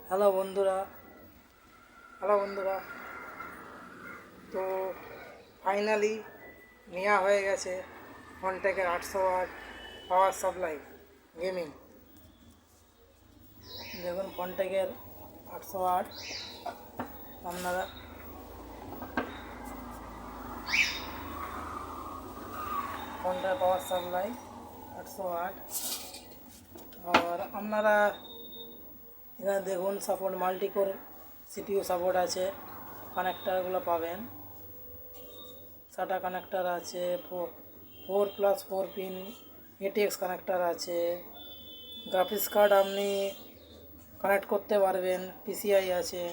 Hello বন্ধুরা hello বন্ধুরা তো ফাইনালি নেওয়া হয়ে গেছে ফনটেকের 800 ওয়াট পাওয়ার সাপ্লাই গেমিং। দেখুন ফনটেকের 800 ওয়াট আপনারা ফোনটার পাওয়ার সাপ্লাই 800 ওয়াট। আর আপনারা এখানে দেখুন সাপোর্ট মাল্টিকোর সিপিইউ সাপোর্ট আছে, কানেক্টারগুলো পাবেন, সাটা কানেক্টার আছে, 4+4 পিন ATX কানেক্টার আছে, গ্রাফিক্স কার্ড আপনি কানেক্ট করতে পারবেন, PCI আছে,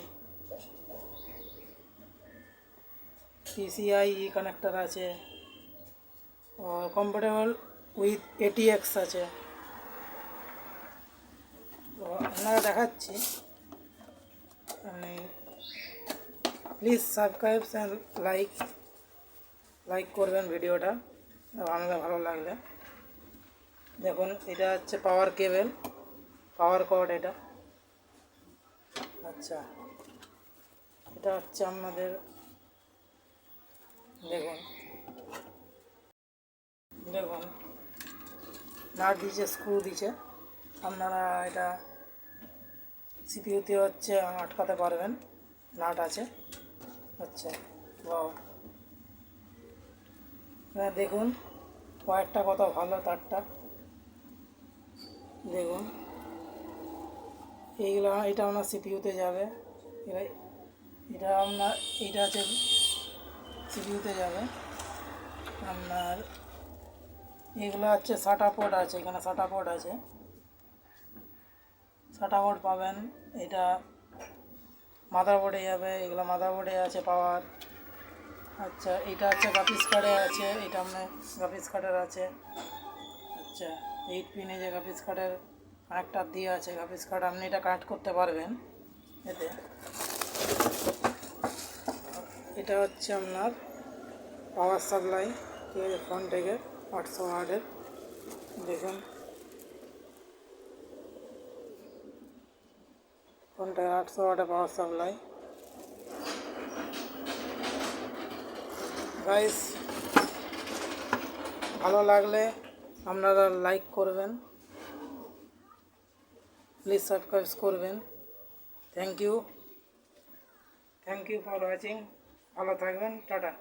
PCIe কানেক্টার আছে, কম্প্যাটেবল উইথ ATX আছে। তো আপনারা দেখাচ্ছি, প্লিজ সাবস্ক্রাইব অ্যান্ড লাইক করবেন ভিডিওটা ভালো লাগলে। দেখুন এটা হচ্ছে পাওয়ার কেবেল, পাওয়ার কর্ড এটা। আচ্ছা, এটা হচ্ছে আপনাদের দেখুন দেখুন নাট দিচ্ছে, স্ক্রু দিচ্ছে, আপনারা এটা সিপিইউতে হচ্ছে আটকাতে পারবেন, নাট আছে। আচ্ছা, বাহ, দেখুন ওয়্যারটা কত ভালো, তারটা দেখুন। এটা আপনার সিপিইউতে যাবে, এটা হচ্ছে সিপিইউতে যাবে আপনার। এগুলো হচ্ছে সাটা পোর্ট আছে, এখানে সাটা পোর্ট আছে, সাটা পোর্ট পাবেন। এটা মাদারবোর্ডে যাবে, এগুলো মাদারবোর্ডে আছে পাওয়ার। আচ্ছা, এটা হচ্ছে গ্রাফিক্স কার্ডে আছে, এটা আপনার গ্রাফিক্স কার্ডের আছে। আচ্ছা, 8 পিনে যে গ্রাফিক্স কার্ডের কানেক্টার দিয়ে আছে, গ্রাফিক্স কার্ড আপনি এটা কানেক্ট করতে পারবেন এতে। এটা হচ্ছে আপনার পাওয়ার সাপ্লাই ফনটেকের 800 ওয়াটের। দেখুন ফোনটা 800 ওয়াটের পাওয়ার সাপ্লাই। গাইস, ভালো লাগলে আপনারা লাইক করবেন, প্লিজ সাবস্ক্রাইব করবেন। Thank you for watching. ভালো থাকবেন, টাটা।